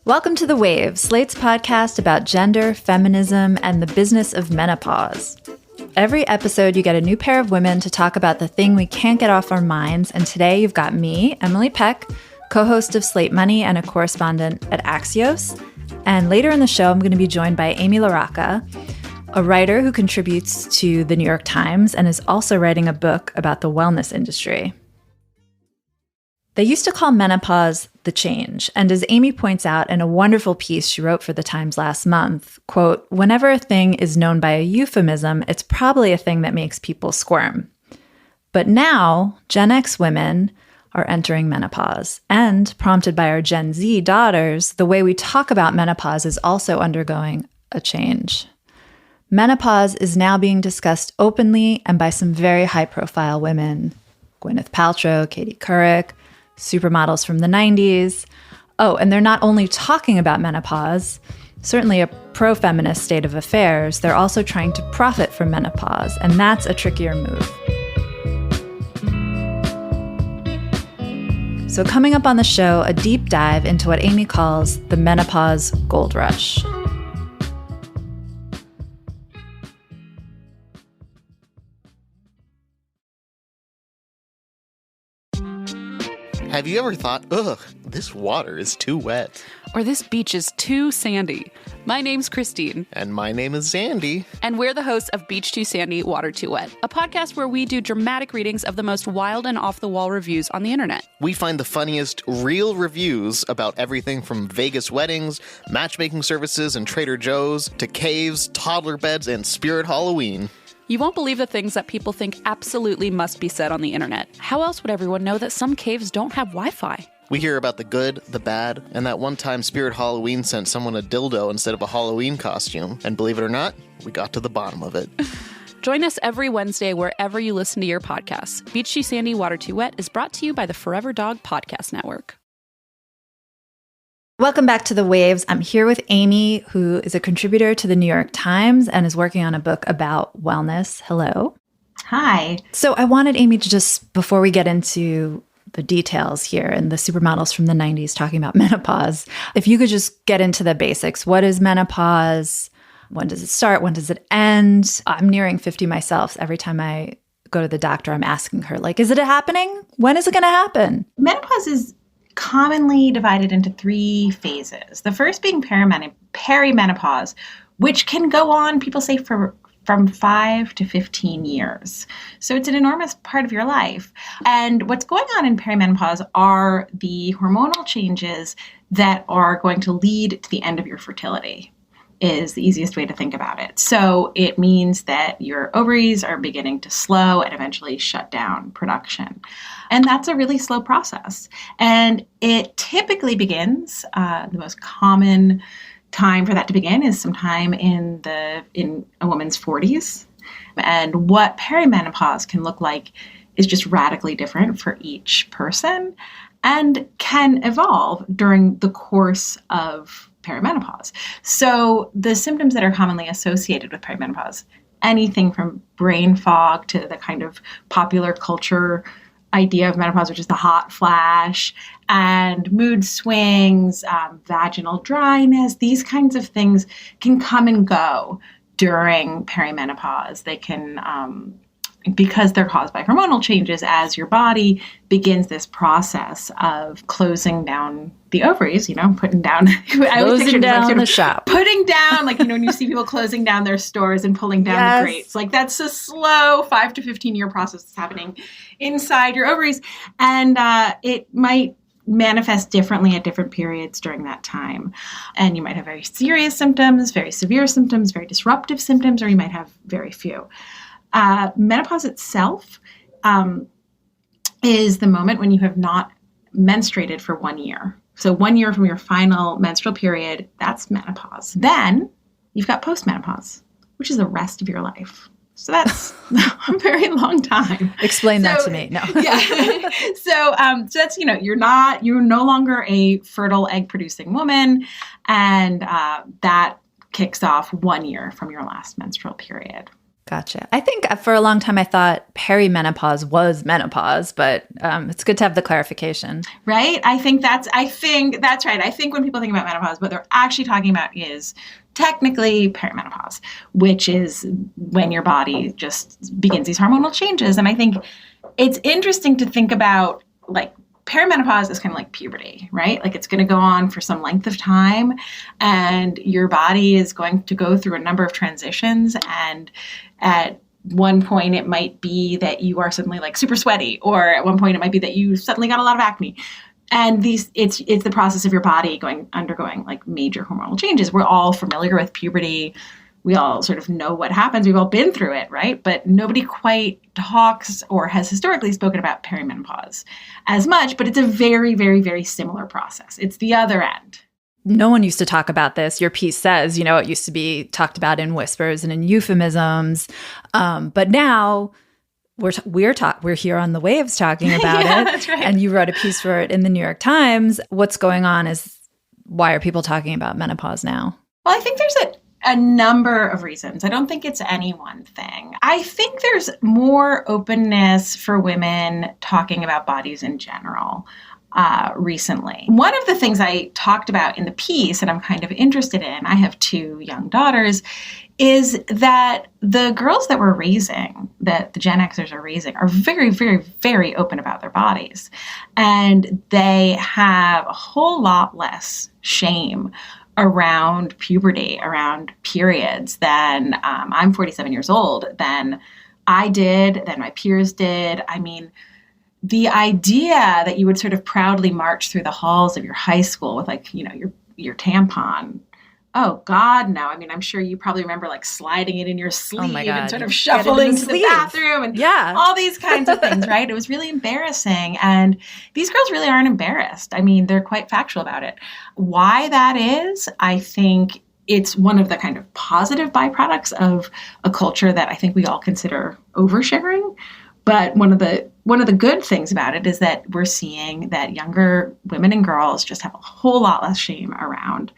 Welcome to The Waves, Slate's podcast about gender, feminism, and the business of menopause. Every episode, you get a new pair of women to talk about the thing we can't get off our minds. And today, you've got me, Emily Peck, co-host of Slate Money and a correspondent at Axios. And later in the show, I'm going to be joined by Amy Larocca, a writer who contributes to the New York Times and is also writing a book about the wellness industry. They used to call menopause the change, and as Amy points out in a wonderful piece she wrote for the Times last month, quote, whenever a thing is known by a euphemism, it's probably a thing that makes people squirm. But now, Gen X women are entering menopause, and prompted by our Gen Z daughters, the way we talk about menopause is also undergoing a change. Menopause is now being discussed openly and by some very high-profile women, Gwyneth Paltrow, Katie Couric, supermodels from the 90s. Oh, and they're not only talking about menopause, certainly a pro-feminist state of affairs, they're also trying to profit from menopause, and that's a trickier move. So coming up on the show, a deep dive into what Amy calls the menopause gold rush. Have you ever thought, ugh, this water is too wet? Or this beach is too sandy? My name's Christine. And my name is Zandy. And we're the hosts of Beach Too Sandy, Water Too Wet, a podcast where we do dramatic readings of the most wild and off-the-wall reviews on the internet. We find the funniest, real reviews about everything from Vegas weddings, matchmaking services and Trader Joe's, to caves, toddler beds, and Spirit Halloween. You won't believe the things that people think absolutely must be said on the internet. How else would everyone know that some caves don't have Wi-Fi? We hear about the good, the bad, and that one time Spirit Halloween sent someone a dildo instead of a Halloween costume. And believe it or not, we got to the bottom of it. Join us every Wednesday wherever you listen to your podcasts. Beach Too Sandy, Water Too Wet is brought to you by the Forever Dog Podcast Network. Welcome back to The Waves. I'm here with Amy, who is a contributor to the New York Times and is working on a book about wellness. Hello. Hi. So I wanted Amy to just, before we get into the details here and the supermodels from the 90s talking about menopause, if you could just get into the basics. What is menopause? When does it start? When does it end? I'm nearing 50 myself. Every time I go to the doctor, I'm asking her, like, is it happening? When is it going to happen? Menopause is commonly divided into three phases. The first being perimenopause, which can go on, people say, from 5 to 15 years. So it's an enormous part of your life. And what's going on in perimenopause are the hormonal changes that are going to lead to the end of your fertility, is the easiest way to think about it. So it means that your ovaries are beginning to slow and eventually shut down production. And that's a really slow process. And it typically begins, the most common time for that to begin is sometime in a woman's 40s. And what perimenopause can look like is just radically different for each person and can evolve during the course of perimenopause. So the symptoms that are commonly associated with perimenopause, anything from brain fog to the kind of popular culture idea of menopause, which is the hot flash, and mood swings, vaginal dryness, these kinds of things can come and go during perimenopause. They can, because they're caused by hormonal changes, as your body begins this process of closing down the ovaries, putting down, closing down the shop, putting down, when you see people closing down their stores and pulling down the grates, that's a slow 5 to 15 year process that's happening inside your ovaries. And it might manifest differently at different periods during that time. And you might have very serious symptoms, very severe symptoms, very disruptive symptoms, or you might have very few. Menopause itself is the moment when you have not menstruated for 1 year. So 1 year from your final menstrual period, that's menopause. Then you've got postmenopause, which is the rest of your life. So that's a very long time. Explain that to me. No. Yeah. So that's, you're no longer a fertile egg producing woman. And that kicks off 1 year from your last menstrual period. Gotcha. I think for a long time I thought perimenopause was menopause, but it's good to have the clarification. Right? I think that's right. I think when people think about menopause, what they're actually talking about is technically perimenopause, which is when your body just begins these hormonal changes. And I think it's interesting to think about, like, perimenopause is kind of like puberty, right? Like, it's going to go on for some length of time, and your body is going to go through a number of transitions. And at one point, it might be that you are suddenly like super sweaty, or at one point, it might be that you suddenly got a lot of acne. And it's the process of your body undergoing like major hormonal changes. We're all familiar with puberty. We all sort of know what happens. We've all been through it, right? But nobody quite talks or has historically spoken about perimenopause as much, but it's a very, very, very similar process. It's the other end. No one used to talk about this. Your piece says, it used to be talked about in whispers and in euphemisms. But now we're here on the waves talking about Yeah, it. that's right. And you wrote a piece for it in the New York Times. What's going on is, why are people talking about menopause now? Well, I think there's a number of reasons. I don't think it's any one thing. I think there's more openness for women talking about bodies in general recently. One of the things I talked about in the piece, and I'm kind of interested in, I have 2 young daughters, is that the girls that we're raising, that the Gen Xers are raising, are very, very, very open about their bodies. And they have a whole lot less shame around puberty, around periods than I'm 47 years old, than I did, than my peers did. I mean, the idea that you would sort of proudly march through the halls of your high school with, like, your tampon. Oh God, no. I mean, I'm sure you probably remember like sliding it in your sleeve and sort of shuffling to the bathroom and all these kinds of things, right? It was really embarrassing. And these girls really aren't embarrassed. I mean, they're quite factual about it. Why that is, I think it's one of the kind of positive byproducts of a culture that I think we all consider oversharing. But one of the good things about it is that we're seeing that younger women and girls just have a whole lot less shame around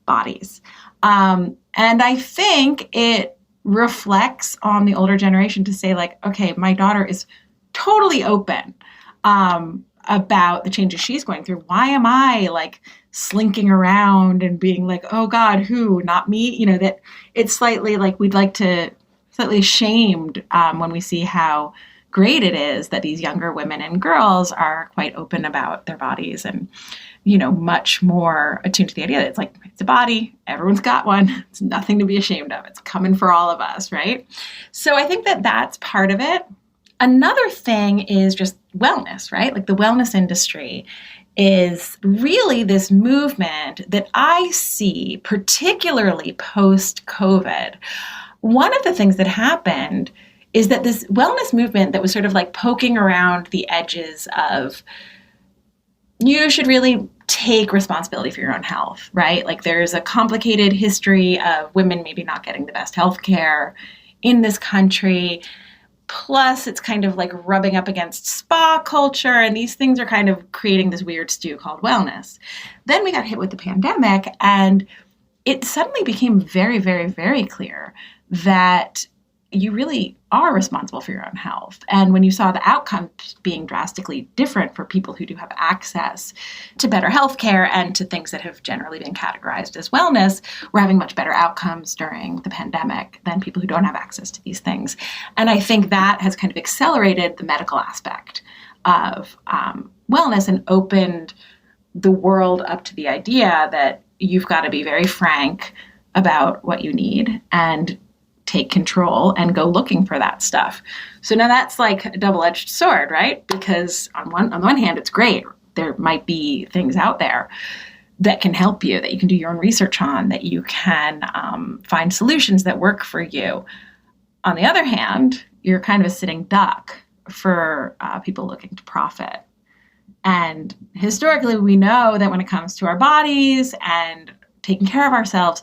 bodies. And I think it reflects on the older generation to say, like, okay, my daughter is totally open about the changes she's going through. Why am I like slinking around and being like, oh God, who? Not me? That it's slightly like we'd like to slightly ashamed when we see how great it is that these younger women and girls are quite open about their bodies and, much more attuned to the idea that it's like, it's a body, everyone's got one. It's nothing to be ashamed of. It's coming for all of us, right? So I think that that's part of it. Another thing is just wellness, right? Like, the wellness industry is really this movement that I see, particularly post-COVID. One of the things that happened is that this wellness movement that was sort of like poking around the edges of, you should really take responsibility for your own health, right? Like, there's a complicated history of women maybe not getting the best health care in this country. Plus, it's kind of like rubbing up against spa culture, and these things are kind of creating this weird stew called wellness. Then we got hit with the pandemic, and it suddenly became very, very, very clear that you really are responsible for your own health. And when you saw the outcomes being drastically different for people who do have access to better health care and to things that have generally been categorized as wellness, we're having much better outcomes during the pandemic than people who don't have access to these things. And I think that has kind of accelerated the medical aspect of wellness and opened the world up to the idea that you've got to be very frank about what you need and take control and go looking for that stuff. So now that's like a double-edged sword, right? Because on one hand, it's great. There might be things out there that can help you, that you can do your own research on, that you can find solutions that work for you. On the other hand, you're kind of a sitting duck for people looking to profit. And historically, we know that when it comes to our bodies and taking care of ourselves,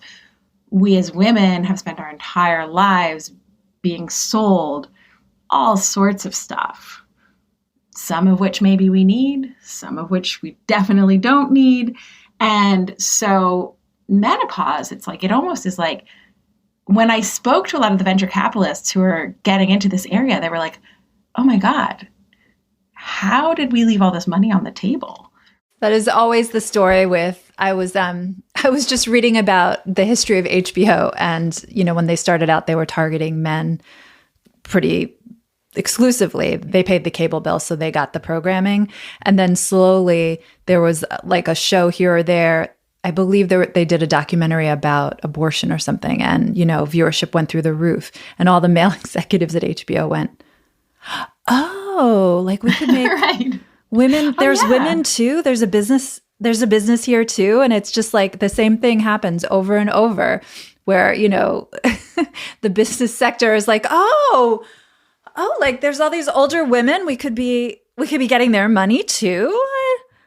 we as women have spent our entire lives being sold all sorts of stuff, some of which maybe we need, some of which we definitely don't need. And so menopause, it's like, it almost is like when I spoke to a lot of the venture capitalists who are getting into this area, they were like, oh my God, how did we leave all this money on the table? That is always the story with, I was just reading about the history of HBO, and, you know, when they started out, they were targeting men pretty exclusively. They paid the cable bill, so they got the programming. And then slowly there was like a show here or there. I believe they did a documentary about abortion or something, and, you know, viewership went through the roof, and all the male executives at HBO went, oh, like we could make right. women, there's women women too. There's a business here too. And it's just like the same thing happens over and over where, you know, the business sector is like, oh, like there's all these older women. We could be getting their money too.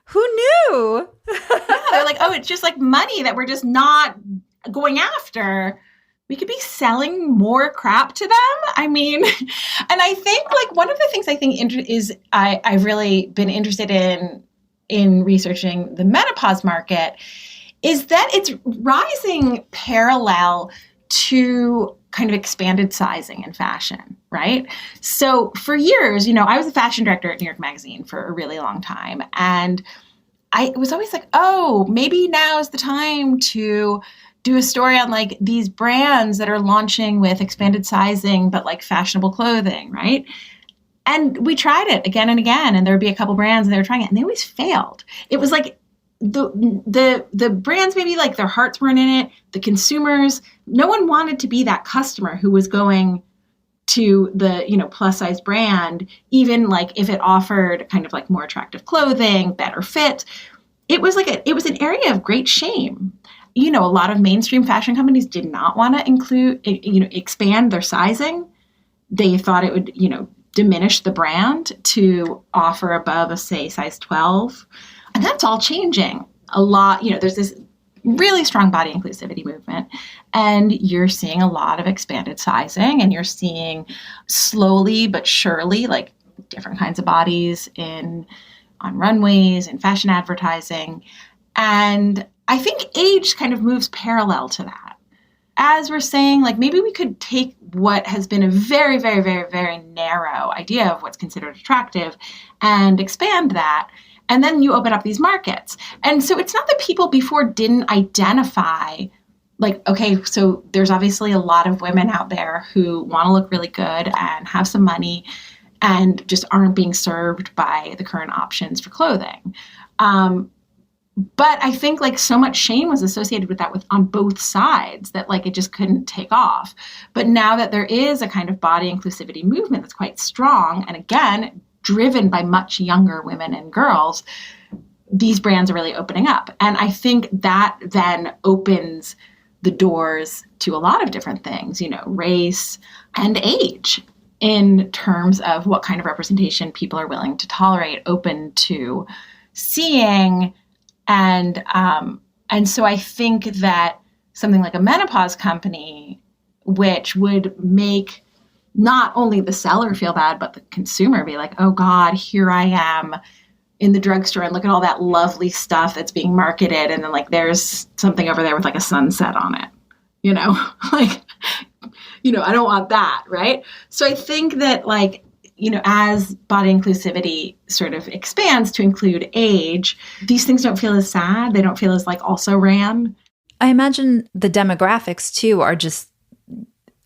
Who knew? Yeah, they're like, oh, it's just like money that we're just not going after. We could be selling more crap to them. I mean, and I think like one of the things I think is I've really been interested in researching the menopause market is that it's rising parallel to kind of expanded sizing in fashion, right? So for years, you know, I was a fashion director at New York Magazine for a really long time. And I was always like, oh, maybe now is the time to do a story on like these brands that are launching with expanded sizing, but like fashionable clothing, right? And we tried it again and again, and there would be a couple brands and they were trying it and they always failed. It was like the brands, maybe like their hearts weren't in it. The consumers, no one wanted to be that customer who was going to the, you know, plus size brand, even like if it offered kind of like more attractive clothing, better fit. It was an area of great shame. You know, a lot of mainstream fashion companies did not want to expand their sizing. They thought it would, you know, diminish the brand to offer above a, say, size 12. And that's all changing a lot. You know, there's this really strong body inclusivity movement, and you're seeing a lot of expanded sizing, and you're seeing slowly but surely like different kinds of bodies on runways and fashion advertising. And I think age kind of moves parallel to that. As we're saying, like maybe we could take what has been a very, very, very, very narrow idea of what's considered attractive and expand that. And then you open up these markets. And so it's not that people before didn't identify, like, okay, so there's obviously a lot of women out there who want to look really good and have some money and just aren't being served by the current options for clothing. But I think like so much shame was associated with that on both sides that like it just couldn't take off. But now that there is a kind of body inclusivity movement that's quite strong, and again, driven by much younger women and girls, these brands are really opening up. And I think that then opens the doors to a lot of different things, you know, race and age in terms of what kind of representation people are willing to tolerate, open to seeing. And so I think that something like a menopause company, which would make not only the seller feel bad, but the consumer be like, oh God, here I am in the drugstore and look at all that lovely stuff that's being marketed. And then like, there's something over there with like a sunset on it, you know, like, you know, I don't want that. Right. So I think that like, you know, as body inclusivity sort of expands to include age, these things don't feel as sad. They don't feel as like also ran. I imagine the demographics too are just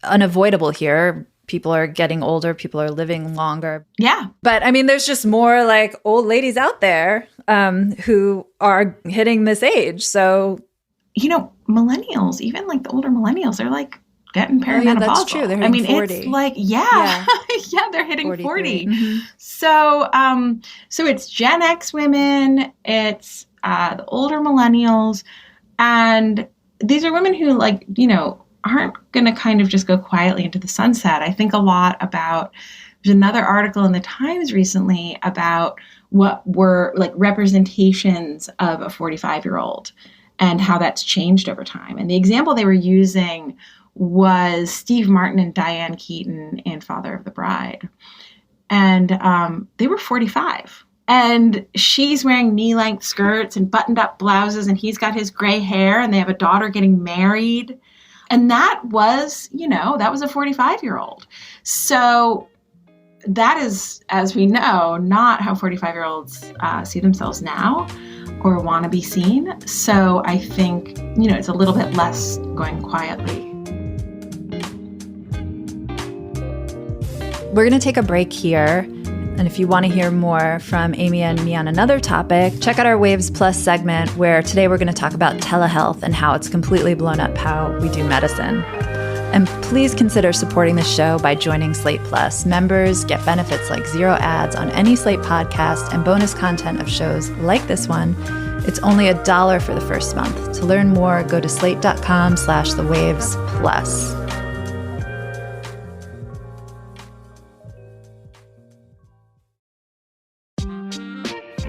unavoidable here. People are getting older. People are living longer. Yeah. But I mean, there's just more like old ladies out there who are hitting this age. So, you know, millennials, even like the older millennials, they're like getting perimenopausal. Yeah, that's true. They're hitting 40. It's like, yeah, they're hitting 40. Mm-hmm. So, so it's Gen X women, it's the older millennials, and these are women who like, you know, aren't going to kind of just go quietly into the sunset. I think a lot about, there's another article in the Times recently about what were like representations of a 45-year-old and how that's changed over time. And the example they were using was Steve Martin and Diane Keaton in Father of the Bride. And they were 45. And she's wearing knee-length skirts and buttoned-up blouses, and he's got his gray hair, and they have a daughter getting married. And that was, that was a 45-year-old. So that is, as we know, not how 45-year-olds see themselves now or want to be seen. So I think, it's a little bit less going quietly. We're going to take a break here. And if you want to hear more from Amy and me on another topic, check out our Waves Plus segment, where today we're going to talk about telehealth and how it's completely blown up how we do medicine. And please consider supporting the show by joining Slate Plus. Members get benefits like 0 ads on any Slate podcast and bonus content of shows like this one. It's only $1 for the first month. To learn more, go to slate.com/thewavesplus.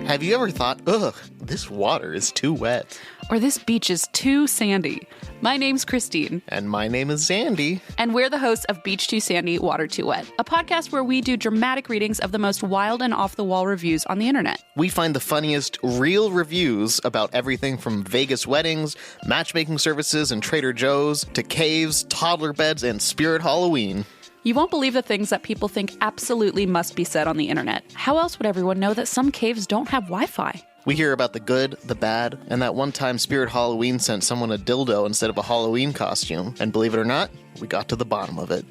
Have you ever thought, ugh, this water is too wet? Or this beach is too sandy? My name's Christine. And my name is Zandy. And we're the hosts of Beach Too Sandy, Water Too Wet, a podcast where we do dramatic readings of the most wild and off-the-wall reviews on the internet. We find the funniest real reviews about everything from Vegas weddings, matchmaking services and Trader Joe's, to caves, toddler beds, and Spirit Halloween. You won't believe the things that people think absolutely must be said on the internet. How else would everyone know that some caves don't have Wi-Fi? We hear about the good, the bad, and that one time Spirit Halloween sent someone a dildo instead of a Halloween costume. And believe it or not, we got to the bottom of it.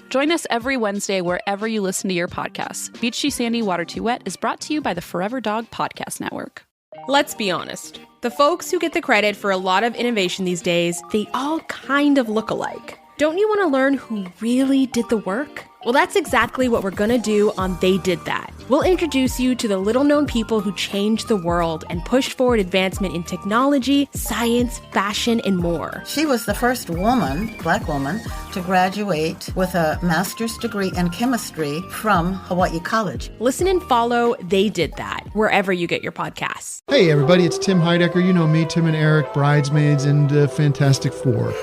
Join us every Wednesday wherever you listen to your podcasts. Beach Too Sandy, Water Too Wet is brought to you by the Forever Dog Podcast Network. Let's be honest. The folks who get the credit for a lot of innovation these days, they all kind of look alike. Don't you want to learn who really did the work? Well, that's exactly what we're going to do on They Did That. We'll introduce you to the little-known people who changed the world and pushed forward advancement in technology, science, fashion, and more. She was the first woman, Black woman, to graduate with a master's degree in chemistry from Hawaii College. Listen and follow They Did That wherever you get your podcasts. Hey, everybody, it's Tim Heidecker. You know me, Tim and Eric, Bridesmaids, and Fantastic Four.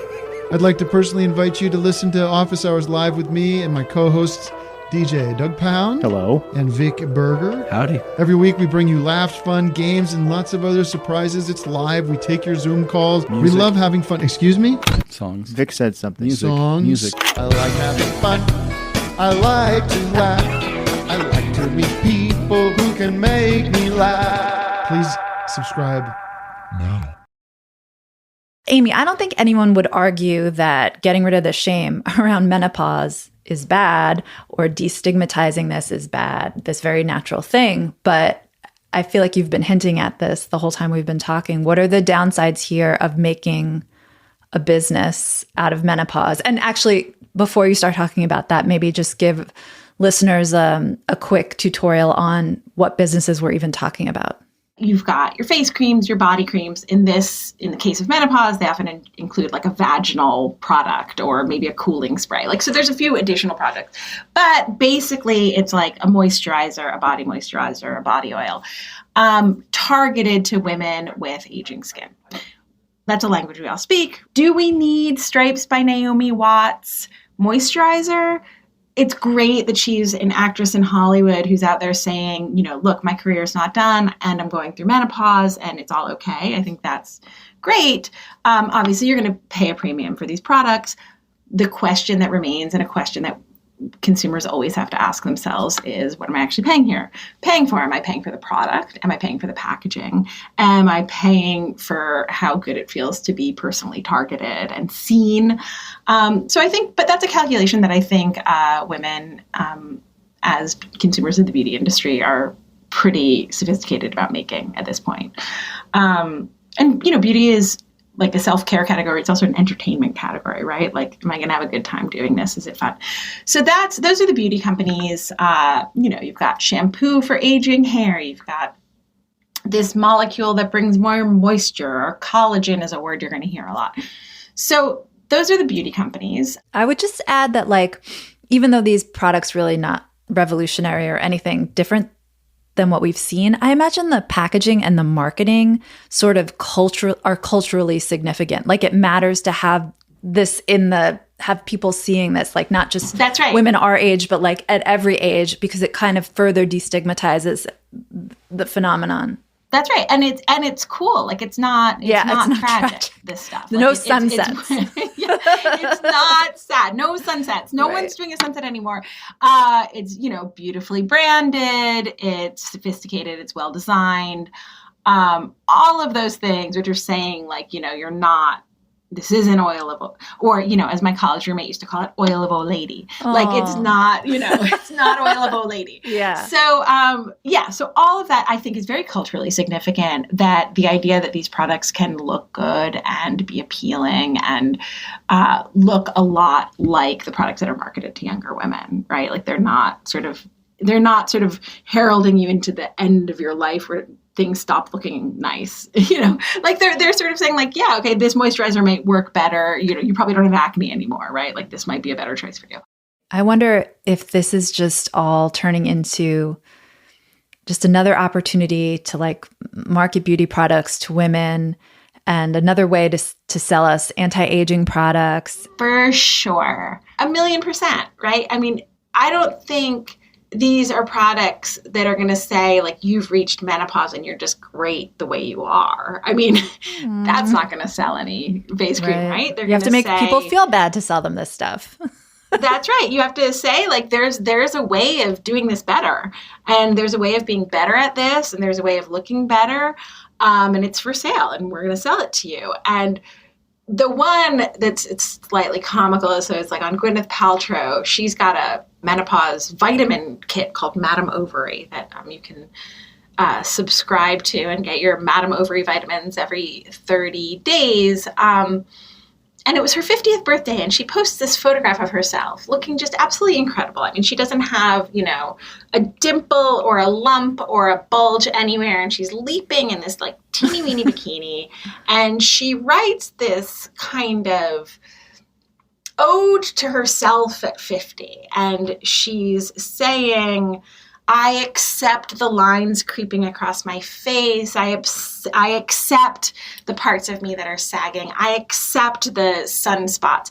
I'd like to personally invite you to listen to Office Hours Live with me and my co-hosts, DJ Doug Pound. Hello. And Vic Berger. Howdy. Every week we bring you laughs, fun, games, and lots of other surprises. It's live. We take your Zoom calls. Music. We love having fun. Excuse me? Songs. Vic said something. Music. Songs. Music. I like having fun. I like to laugh. I like to meet people who can make me laugh. Please subscribe now. Amy, I don't think anyone would argue that getting rid of the shame around menopause is bad or destigmatizing this is bad, this very natural thing. But I feel like you've been hinting at this the whole time we've been talking. What are the downsides here of making a business out of menopause? And actually, before you start talking about that, maybe just give listeners a quick tutorial on what businesses we're even talking about. You've got your face creams, your body creams. In the case of menopause, they often include like a vaginal product or maybe a cooling spray. So there's a few additional products, but basically it's like a moisturizer, a body oil, targeted to women with aging skin. That's a language we all speak. Do we need Stripes by Naomi Watts moisturizer? It's great that she's an actress in Hollywood who's out there saying, look, my career is not done and I'm going through menopause and it's all okay. I think that's great. Obviously, you're going to pay a premium for these products. The question that remains, and a question that consumers always have to ask themselves, is what am I actually paying for? Am I paying for the product? Am I paying for the packaging? Am I paying for how good it feels to be personally targeted and seen? So I think, but that's a calculation that I think women, as consumers of the beauty industry, are pretty sophisticated about making at this point. And beauty is like a self-care category. It's also an entertainment category, right? Like, am I going to have a good time doing this? Is it fun? So those are the beauty companies. You've got shampoo for aging hair. You've got this molecule that brings more moisture, or collagen is a word you're going to hear a lot. So those are the beauty companies. I would just add that, even though these products really not revolutionary or anything different than what we've seen, I imagine the packaging and the marketing sort of are culturally significant. It matters to have this have people seeing this, not just That's right. women our age, but at every age, because it kind of further destigmatizes the phenomenon. That's right. And it's cool. Like it's not tragic, this stuff. Like no sunsets. It's not sad. No sunsets. No one's doing a sunset anymore. It's, beautifully branded. It's sophisticated. It's well designed. All of those things which are saying like, this isn't oil of, or, as my college roommate used to call it, oil of old lady. Aww. Like it's not, it's not oil of old lady. Yeah. So, so all of that I think is very culturally significant, that the idea that these products can look good and be appealing and look a lot like the products that are marketed to younger women, right? Like they're not sort of heralding you into the end of your life where things stop looking nice, like they're sort of saying like, yeah, okay, this moisturizer might work better. You probably don't have acne anymore, right? Like this might be a better choice for you. I wonder if this is just all turning into just another opportunity to like market beauty products to women and another way to sell us anti-aging products. For sure. 1,000,000%, right? I mean, I don't think these are products that are going to say like you've reached menopause and you're just great the way you are. I mean, that's not going to sell any face cream, right? You have to make people feel bad to sell them this stuff. That's right. You have to say like there's a way of doing this better, and there's a way of being better at this, and there's a way of looking better, and it's for sale, and we're going to sell it to you. And the one it's slightly comical, so it's like on Gwyneth Paltrow, she's got a menopause vitamin kit called Madame Ovary that you can subscribe to and get your Madame Ovary vitamins every 30 days. And it was her 50th birthday, and she posts this photograph of herself looking just absolutely incredible. I mean, she doesn't have, a dimple or a lump or a bulge anywhere, and she's leaping in this like teeny weeny bikini. And she writes this kind of ode to herself at 50. And she's saying, I accept the lines creeping across my face. I accept the parts of me that are sagging. I accept the sunspots.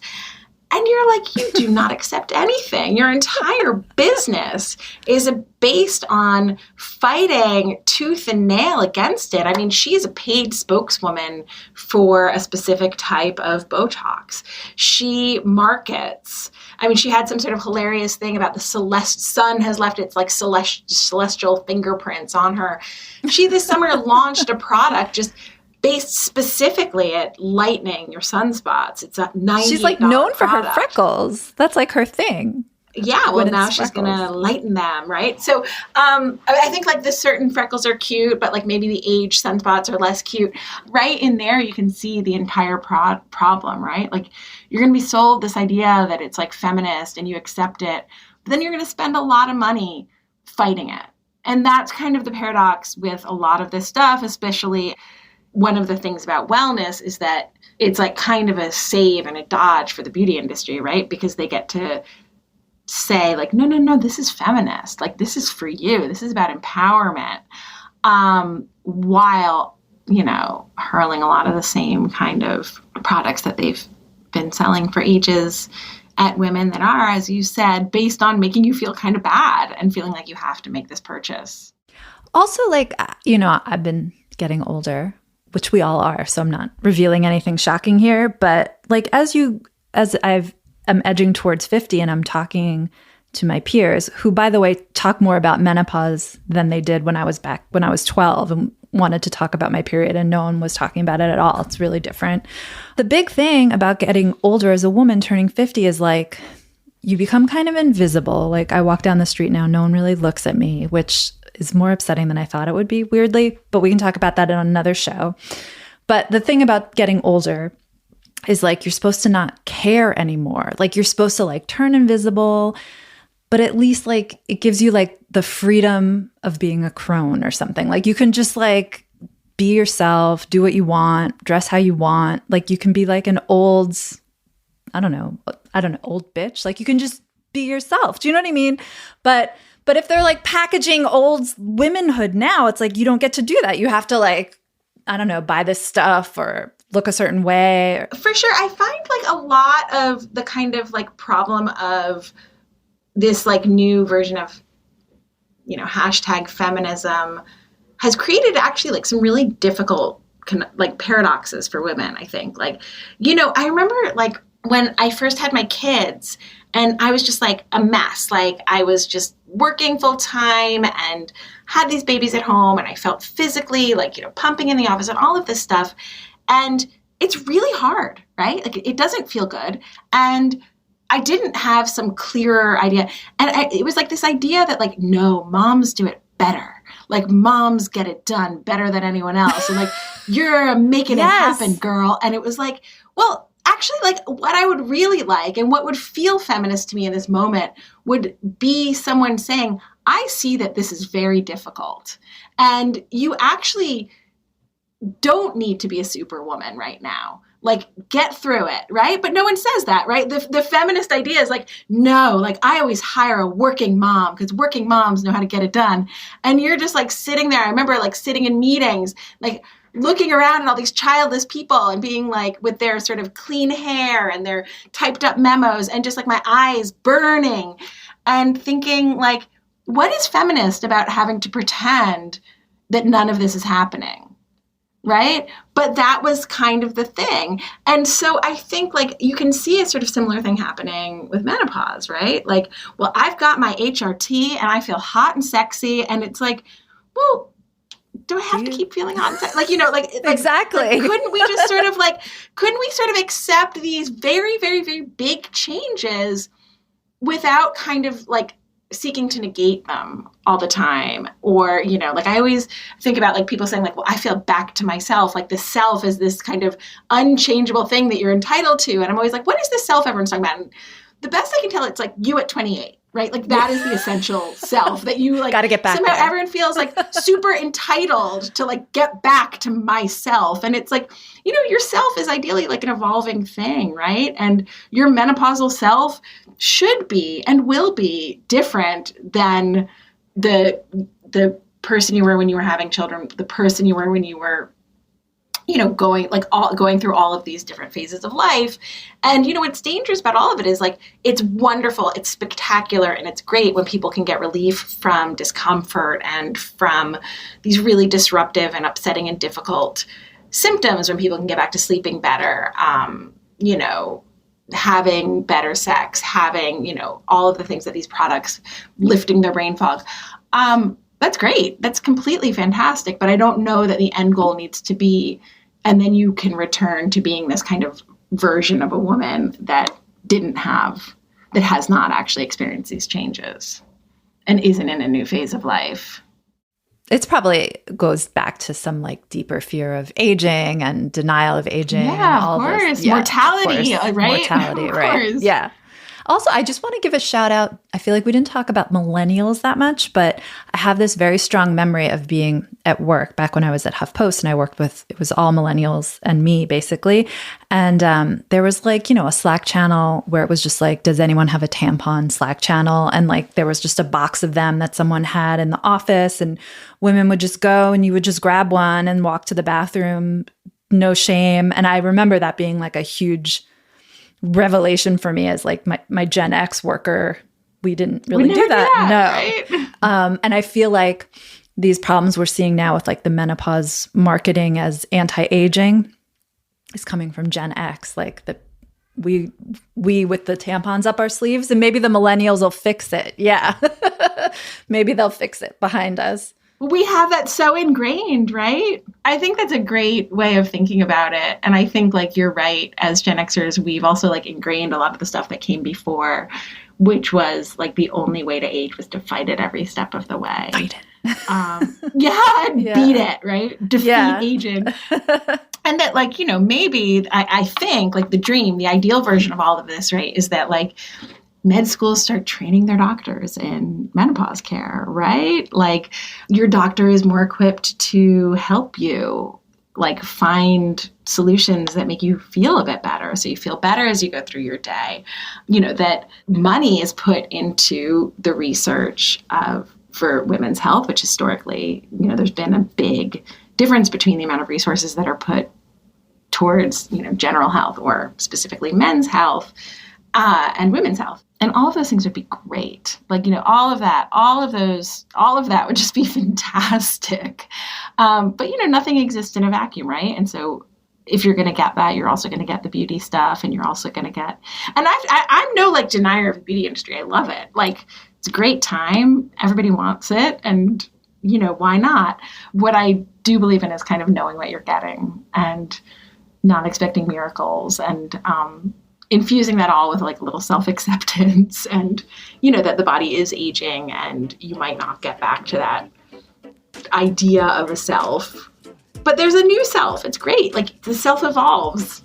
And you're like, you do not accept anything. Your entire business is based on fighting tooth and nail against it. I mean, she's a paid spokeswoman for a specific type of Botox. She markets. I mean, she had some sort of hilarious thing about the sun has left its like celestial fingerprints on her. She this summer launched a product just based specifically at lightening your sunspots. It's a $98 She's like known for her freckles. That's like her thing. Yeah, well, now she's going to lighten them, right? So I think like the certain freckles are cute, but like maybe the age sunspots are less cute. Right in there, you can see the entire problem, right? Like you're going to be sold this idea that it's like feminist and you accept it, but then you're going to spend a lot of money fighting it. And that's kind of the paradox with a lot of this stuff, especially one of the things about wellness is that it's like kind of a save and a dodge for the beauty industry, right? Because they get to say like, no, this is feminist. Like this is for you. This is about empowerment. While, hurling a lot of the same kind of products that they've been selling for ages at women that are, as you said, based on making you feel kind of bad and feeling like you have to make this purchase. Also, like, I've been getting older, which we all are, so I'm not revealing anything shocking here. But like I'm edging towards 50 and I'm talking to my peers who, by the way, talk more about menopause than they did when I was 12 and wanted to talk about my period, and no one was talking about it at all. It's really different. The big thing about getting older as a woman turning 50 is like you become kind of invisible. Like I walk down the street now, no one really looks at me, which is more upsetting than I thought it would be, weirdly, but we can talk about that on another show. But the thing about getting older is like you're supposed to not care anymore. Like you're supposed to like turn invisible, but at least like it gives you like the freedom of being a crone or something. Like you can just like be yourself, do what you want, dress how you want. Like you can be like an old, I don't know, old bitch. Like you can just be yourself. Do you know what I mean? But if they're like packaging old womanhood now, it's like you don't get to do that. You have to like, I don't know, buy this stuff or look a certain way. For sure. I find like a lot of the kind of like problem of this like new version of, hashtag feminism has created actually like some really difficult like paradoxes for women, I think. Like, I remember like when I first had my kids and I was just like a mess. Like I was just working full time and had these babies at home and I felt physically like, pumping in the office and all of this stuff. And it's really hard, right? Like it doesn't feel good. And I didn't have some clearer idea. And it was like this idea that like, no, moms do it better. Like moms get it done better than anyone else. And like, you're making it happen, girl. And it was like, well, actually, like what I would really like and what would feel feminist to me in this moment would be someone saying, I see that this is very difficult. And you actually don't need to be a superwoman right now. Like, get through it, right? But no one says that, right? The feminist idea is like, no, like I always hire a working mom because working moms know how to get it done. And you're just like sitting there. I remember like sitting in meetings, like looking around at all these childless people and being like with their sort of clean hair and their typed up memos and just like my eyes burning and thinking like, what is feminist about having to pretend that none of this is happening? Right? But that was kind of the thing. And so I think like you can see a sort of similar thing happening with menopause, right? Like, well, I've got my HRT and I feel hot and sexy. And it's like, well, do I have to keep feeling hot and sexy? Like, exactly. Like, couldn't we sort of accept these very, very, very big changes without kind of like seeking to negate them all the time? Or, like I always think about like people saying like, well, I feel back to myself. Like the self is this kind of unchangeable thing that you're entitled to. And I'm always like, what is the self everyone's talking about? And the best I can tell, it's like you at 28, right? Like that is the essential self that you like. Got to get back somehow there. Everyone feels like super entitled to like get back to myself. And it's like, yourself is ideally like an evolving thing, right? And your menopausal self should be and will be different than the person you were when you were having children, the person you were when you were, going through all of these different phases of life. And, what's dangerous about all of it is like, it's wonderful, it's spectacular, and it's great when people can get relief from discomfort and from these really disruptive and upsetting and difficult symptoms, when people can get back to sleeping better, having better sex, having, all of the things that these products, lifting their brain fog. That's great. That's completely fantastic. But I don't know that the end goal needs to be, and then you can return to being this kind of version of a woman that has not actually experienced these changes and isn't in a new phase of life. It's probably goes back to some like deeper fear of aging and denial of aging. Yeah, and all of course. This. Yeah, mortality, of course. right? Mortality, of right? Course. Yeah. Also, I just want to give a shout out. I feel like we didn't talk about millennials that much, but I have this very strong memory of being at work back when I was at HuffPost and I worked with, it was all millennials and me basically. And there was like, a Slack channel where it was just like, does anyone have a tampon Slack channel? And like, there was just a box of them that someone had in the office and women would just go and you would just grab one and walk to the bathroom, no shame. And I remember that being like a huge revelation for me as like my Gen X worker. We didn't really do that. No. Right? And I feel like these problems we're seeing now with like the menopause marketing as anti-aging is coming from Gen X. Like we with the tampons up our sleeves, and maybe the millennials will fix it. Yeah. Maybe they'll fix it behind us. We have that so ingrained, right? I think that's a great way of thinking about it. And I think like you're right, as Gen Xers, we've also like ingrained a lot of the stuff that came before, which was like the only way to age was to fight it every step of the way. Fight it. Beat it, right? Defeat aging. And that like, maybe I think like the dream, the ideal version of all of this, right, is that like med schools start training their doctors in menopause care, right? Like your doctor is more equipped to help you like find solutions that make you feel a bit better. So you feel better as you go through your day. That money is put into the research for women's health, which historically, there's been a big difference between the amount of resources that are put towards, general health or specifically men's health. and women's health. And all of those things would be great. Like, all of that would just be fantastic. But, nothing exists in a vacuum, right? And so if you're going to get that, you're also going to get the beauty stuff, and you're also going to get, and I'm no like denier of the beauty industry. I love it. Like, it's a great time. Everybody wants it. And, why not? What I do believe in is kind of knowing what you're getting and not expecting miracles, and, infusing that all with like a little self-acceptance and, that the body is aging and you might not get back to that idea of a self, but there's a new self. It's great. Like, the self evolves.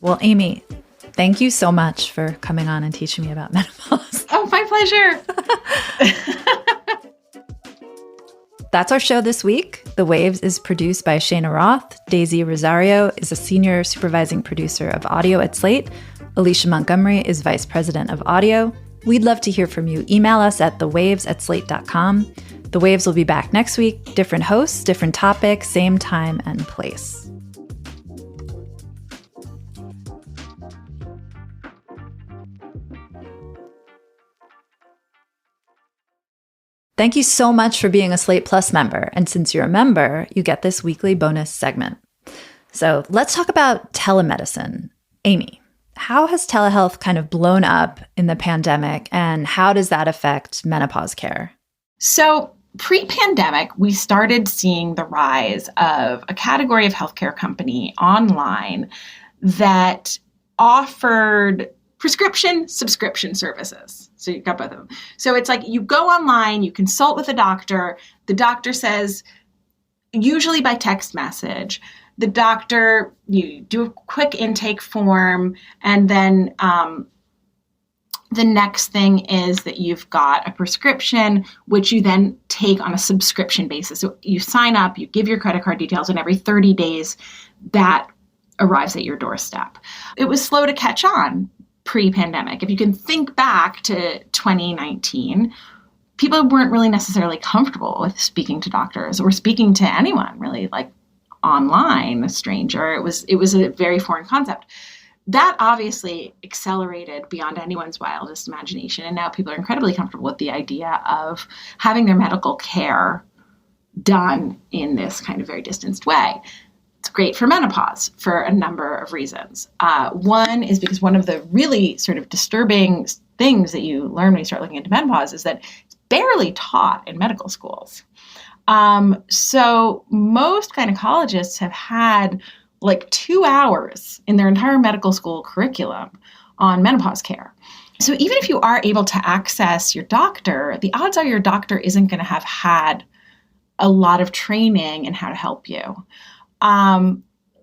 Well, Amy, thank you so much for coming on and teaching me about menopause. Oh, my pleasure. That's our show this week. The Waves is produced by Cheyna Roth. Daisy Rosario is a senior supervising producer of audio at Slate. Alicia Montgomery is vice president of audio. We'd love to hear from you. Email us at thewaves@slate.com. The Waves will be back next week. Different hosts, different topic, same time and place. Thank you so much for being a Slate Plus member. And since you're a member, you get this weekly bonus segment. So let's talk about telemedicine. Amy, how has telehealth kind of blown up in the pandemic, and how does that affect menopause care? So pre-pandemic, we started seeing the rise of a category of healthcare company online that offered prescription subscription services. So you've got both of them. So it's like you go online, you consult with a doctor. The doctor says, usually by text message, the doctor, you do a quick intake form, and then the next thing is that you've got a prescription, which you then take on a subscription basis. So you sign up, you give your credit card details, and every 30 days that arrives at your doorstep. It was slow to catch on pre-pandemic. If you can think back to 2019, people weren't really necessarily comfortable with speaking to doctors or speaking to anyone really, like online, a stranger. It was a very foreign concept. That obviously accelerated beyond anyone's wildest imagination. And now people are incredibly comfortable with the idea of having their medical care done in this kind of very distanced way. It's great for menopause for a number of reasons. One is because one of the really sort of disturbing things that you learn when you start looking into menopause is that it's barely taught in medical schools. So most gynecologists have had like 2 hours in their entire medical school curriculum on menopause care. So even if you are able to access your doctor, the odds are your doctor isn't going to have had a lot of training in how to help you.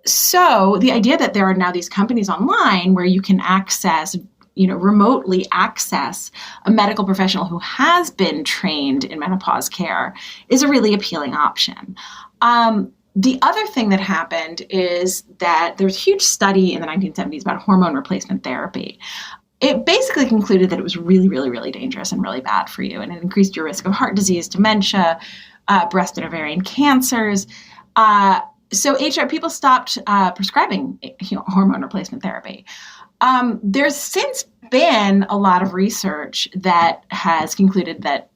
So the idea that there are now these companies online where you can access, remotely access a medical professional who has been trained in menopause care is a really appealing option. The other thing that happened is that there was a huge study in the 1970s about hormone replacement therapy. It basically concluded that it was really, really, really dangerous and really bad for you, and it increased your risk of heart disease, dementia, breast and ovarian cancers. So people stopped prescribing hormone replacement therapy. There's since been a lot of research that has concluded that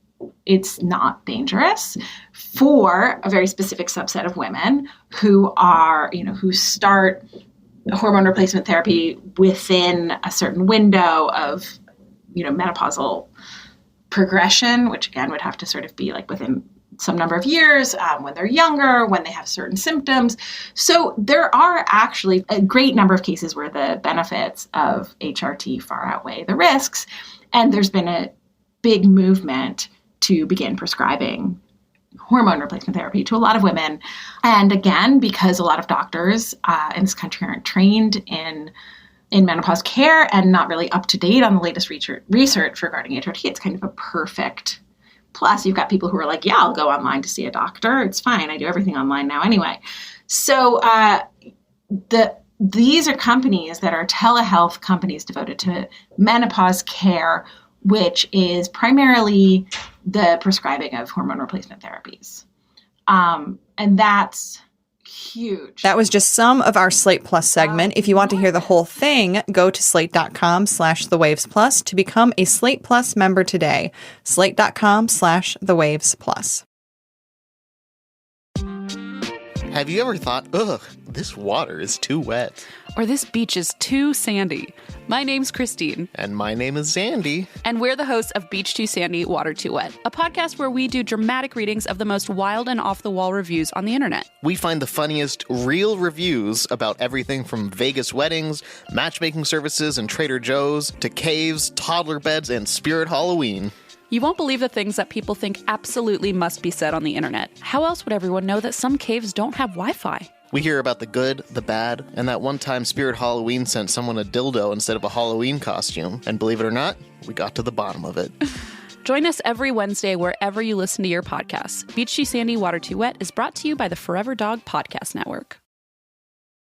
it's not dangerous for a very specific subset of women who are, who start hormone replacement therapy within a certain window of, menopausal progression, which again would have to sort of be like within some number of years, when they're younger, when they have certain symptoms. So there are actually a great number of cases where the benefits of HRT far outweigh the risks. And there's been a big movement to begin prescribing hormone replacement therapy to a lot of women. And again, because a lot of doctors in this country aren't trained in menopause care and not really up to date on the latest research regarding HRT, it's kind of a perfect. Plus, you've got people who are like, yeah, I'll go online to see a doctor. It's fine. I do everything online now anyway. So these are companies that are telehealth companies devoted to menopause care, which is primarily the prescribing of hormone replacement therapies. And that's huge. That was just some of our Slate Plus segment. If you want to hear the whole thing, go to slate.com/thewavesplus to become a Slate Plus member today. Slate.com/thewavesplus. Have you ever thought, ugh, this water is too wet? Or this beach is too sandy? My name's Christine. And my name is Zandy. And we're the hosts of Beach Too Sandy, Water Too Wet, a podcast where we do dramatic readings of the most wild and off-the-wall reviews on the internet. We find the funniest, real reviews about everything from Vegas weddings, matchmaking services and Trader Joe's, to caves, toddler beds, and spirit Halloween. You won't believe the things that people think absolutely must be said on the internet. How else would everyone know that some caves don't have Wi-Fi? We hear about the good, the bad, and that one time Spirit Halloween sent someone a dildo instead of a Halloween costume. And believe it or not, we got to the bottom of it. Join us every Wednesday wherever you listen to your podcasts. Beach Too Sandy, Water Too Wet is brought to you by the Forever Dog Podcast Network.